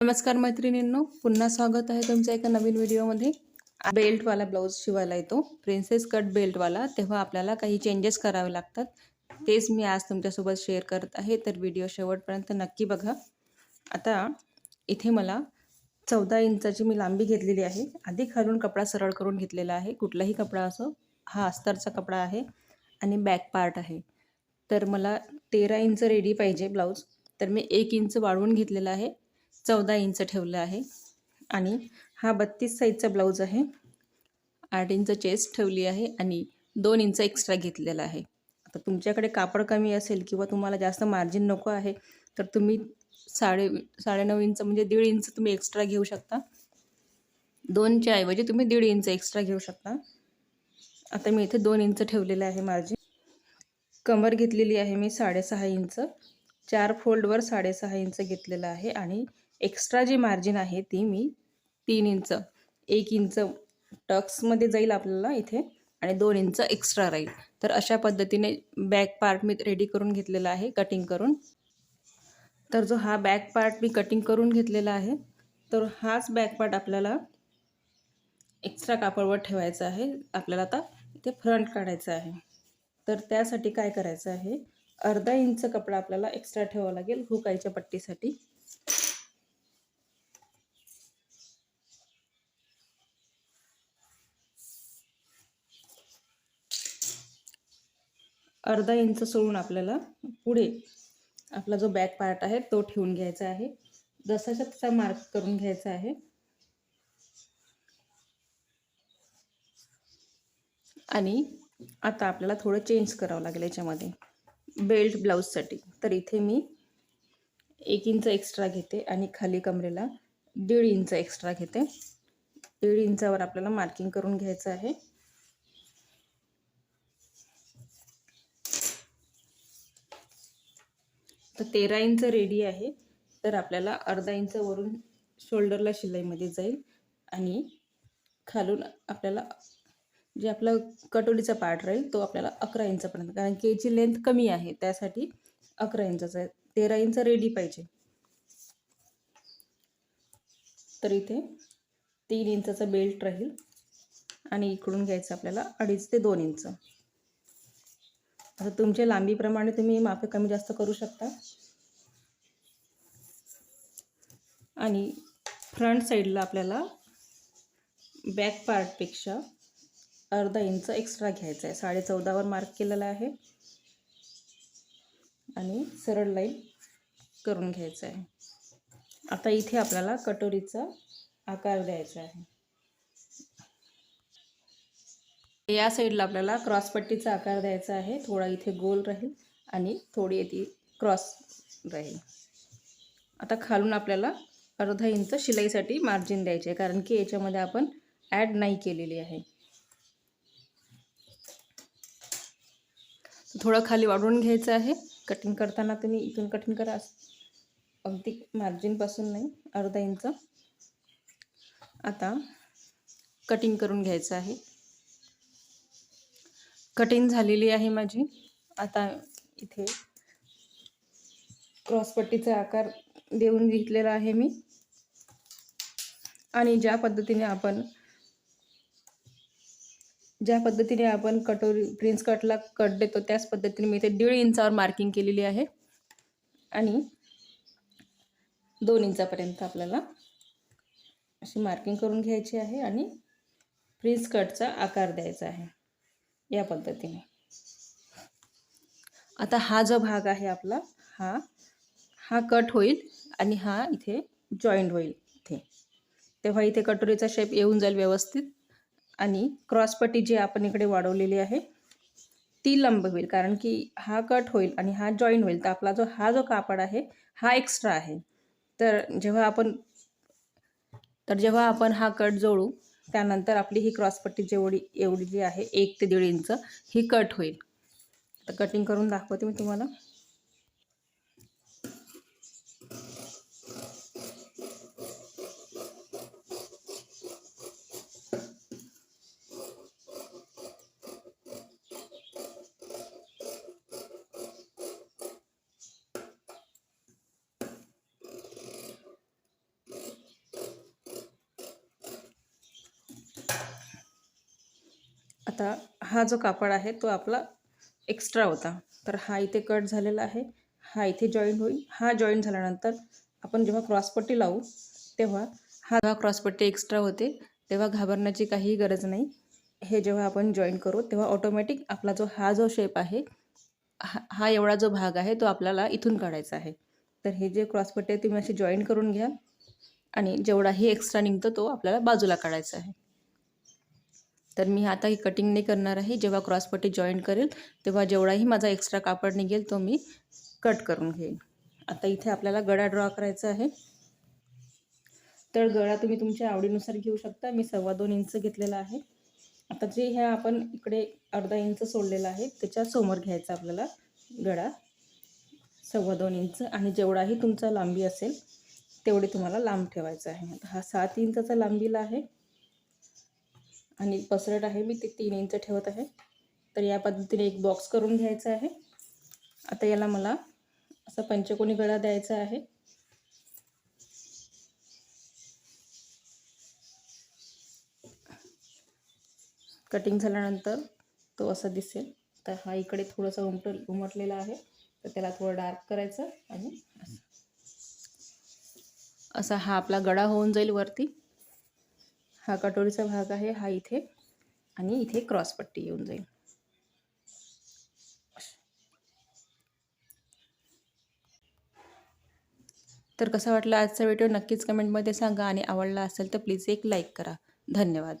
नमस्कार मैत्रिणींनो, पुन्हा स्वागत आहे तुमच्या एका नवीन व्हिडिओमध्ये. बेल्टवाला ब्लाऊज शिवायला येतो, प्रिन्सेस कट बेल्टवाला. तेव्हा आपल्याला काही चेंजेस करावे लागतात. तेच मी आज तुमच्यासोबत शेअर करत आहे, तर व्हिडिओ शेवटपर्यंत नक्की बघा. आता इथे मला 14 इंचाची मी लांबी घेतलेली आहे. आधी खालून कपडा सरळ करून घेतलेला आहे. कुठलाही कपडा असो, हा अस्तरचा कपडा आहे आणि बॅक पार्ट आहे. तर मला 13 इंच रेडी पाहिजे ब्लाऊज. तर मी 1 इंच वाढवून घेतलेला आहे, 14 इंच ठेवलं आहे. आणि हा 32 साईजचा ब्लाऊज आहे. 8 इंच चेस्ट ठेवली आहे आणि 2 इंच एक्स्ट्रा घेतलेला आहे. आता तुमच्याकडे कापड कमी असेल किंवा तुम्हाला जास्त मार्जिन नको आहे, तर तुम्ही 9.5 इंच म्हणजे 1.5 इंच तुम्ही एक्स्ट्रा घेऊ शकता. 2च्या ऐवजी तुम्ही 1.5 इंच एक्स्ट्रा घेऊ शकता. आता मी इथे 2 इंच ठेवलेले आहे मार्जिन. कमर घेतलेली आहे मी 6.5 इंच. 4 फोल्डवर 6.5 इंच घेतलेलं आहे आणि एक्स्ट्रा जी मार्जिन आहे ती मी 3 इंच, 1 इंच टक्समध्ये जाईल आपल्याला इथे आणि 2 इंच एक्स्ट्रा राहील. तर अशा पद्धतीने बॅक पार्ट मी रेडी करून घेतलेला आहे कटिंग करून. तर जो हा बॅक पार्ट मी कटिंग करून घेतलेला आहे, तर हाच बॅक पार्ट आपल्याला एक्स्ट्रा कापडवर ठेवायचा आहे. आपल्याला आता इथे फ्रंट काढायचं आहे. तर त्यासाठी काय करायचं आहे, अर्धा इंच कपडा आपल्याला एक्स्ट्रा ठेवावा लागेल हुकायच्या पट्टीसाठी. अर्धा इंच सोडून आपल्याला पुढे आपला जो बॅक पार्ट आहे तो ठेवून घ्यायचा आहे. जसाचा तसा मार्क करून घ्यायचा आहे. आणि आता आपल्याला थोडं चेंज करावं लागेल याच्यामध्ये बेल्ट ब्लाऊजसाठी. तर इथे मी 1 इंच एक्स्ट्रा घेते आणि खाली कमरेला 1.5 इंच एक्स्ट्रा घेते. 1.5 इंचावर आपल्याला मार्किंग करून घ्यायचं आहे. तर 13 इंच रेडी आहे. तर आपल्याला अर्धा इंच वरून शोल्डरला शिलाईमध्ये जाईल आणि खालून आपल्याला जे आपलं कटोलीचा पार्ट राहील तो आपल्याला 11 इंचापर्यंत, कारण की याची लेंथ कमी आहे त्यासाठी 11 इंचाचा आहे. 13 इंच रेडी पाहिजे. तर इथे 3 इंचाचा बेल्ट राहील आणि इकडून घ्यायचं आपल्याला 2.5 ते 2 इंच. आता तुमच्या लांबीप्रमाणे तुम्ही मापे कमी जास्त करू शकता. आणि फ्रंट साईडला आपल्याला बॅक पार्टपेक्षा अर्धा इंच एक्स्ट्रा घ्यायचा आहे. 14.5वर मार्क केलेला आहे आणि सरळ लाईन करून घ्यायचं आहे. आता इथे आपल्याला कटोरीचा आकार द्यायचा आहे. या साईडला आपल्याला क्रॉसपट्टीचा आकार द्यायचा आहे. थोडा इथे गोल राहील आणि थोडी इथे क्रॉस राहील. आता खालून आपल्याला अर्धा इंच शिलाईसाठी मार्जिन द्यायचे आहे, कारण की याच्यामध्ये आपण ॲड नाही केलेली आहे. थोडं खाली वाढवून घ्यायचं आहे. कटिंग करताना तुम्ही इथून कटिंग करा, अगदी मार्जिनपासून नाही, अर्धा इंच. आता कटिंग करून घ्यायचं आहे. कटिंग झालेली आहे माझी. आता इथे क्रॉसपट्टीचा आकार देऊन घेतलेला आहे मी. आणि ज्या पद्धतीने आपण कटोरी प्रिन्स कटला कट देतो त्याच पद्धतीने मी इथे 1.5 इंचावर मार्किंग केलेली आहे आणि 2 इंचापर्यंत आपल्याला अशी मार्किंग करून घ्यायची आहे आणि प्रिन्स कटचा आकार द्यायचा आहे या पद्धतीने. आता हा जो भाग आहे आपला, हा कट होईल आणि हा इथे जॉईंट होईल इथे. तेव्हा इथे कटोरीचा शेप येऊन जाईल व्यवस्थित. आणि क्रॉसपट्टी जी आपण इकडे वाढवलेली आहे ती लंब होईल, कारण की हा कट होईल आणि हा जॉईंट होईल. तर आपला जो कापड आहे हा एक्स्ट्रा आहे. तर जेव्हा आपण हा कट जोडू त्यानंतर आपली ही क्रॉसपट्टी एवढी जी आहे 1 ते 1.5 इंच ही कट होईल. तर कटिंग करून दाखवते मी तुम्हाला. आता हा जो कापड आहे तो आपला एक्स्ट्रा होता, तर हा इथे कट झालेला आहे, हा इथे जॉईंट होईल. हा जॉईंट झाल्यानंतर आपण जेव्हा क्रॉसपट्टी लावू तेव्हा जेव्हा क्रॉसपट्टी एक्स्ट्रा होते तेव्हा घाबरण्याची काहीही गरज नाही. हे जेव्हा आपण जॉईन करू तेव्हा ऑटोमॅटिक आपला जो शेप आहे, हा एवढा जो भाग आहे तो आपल्याला इथून काढायचा आहे. तर हे जे क्रॉसपट्टी आहे तुम्ही अशी जॉईन करून घ्या आणि जेवढाही एक्स्ट्रा निघतो तो आपल्याला बाजूला काढायचा आहे. तर मी आता ही कटिंग नाही करणार आहे. जेव्हा क्रॉसपट्टी जॉईन करेल तेव्हा जेवढाही माझा एक्स्ट्रा कापड निघेल तो मी कट करून घेईन. आता इथे आपल्याला गळा ड्रॉ करायचा आहे. तर गळा तुम्ही तुमच्या आवडीनुसार घेऊ शकता. मी 2.25 इंच घेतलेला आहे. आता जे ह्या आपण इकडे अर्धा इंच सोडलेला आहे त्याच्या समोर घ्यायचा आपल्याला गळा 2.25 इंच आणि जेवढाही तुमचा लांबी असेल तेवढे तुम्हाला लांब ठेवायचं आहे. आता हा 7 इंचाचा लांबीला आहे आणि पसरट आहे मी ते 3 इंच ठेवत आहे. तर या पद्धतीने एक बॉक्स करून घ्यायचा आहे. आता याला मला असा पंचकोनी गळा द्यायचा आहे. कटिंग झाल्यानंतर तो असा दिसेल. तर हा इकडे थोडासा उमटलेला आहे, तर त्याला थोडं डार्क करायचं आणि असा हा आपला गळा होऊन जाईल. वरती हा कटोरीचा भाग आहे, हा इथे आणि इथे क्रॉसपट्टी येऊन जाईल. तर कसा वाटला आजचा व्हिडिओ नक्कीच कमेंटमध्ये सांगा आणि आवडला असेल तर प्लीज एक लाईक करा. धन्यवाद.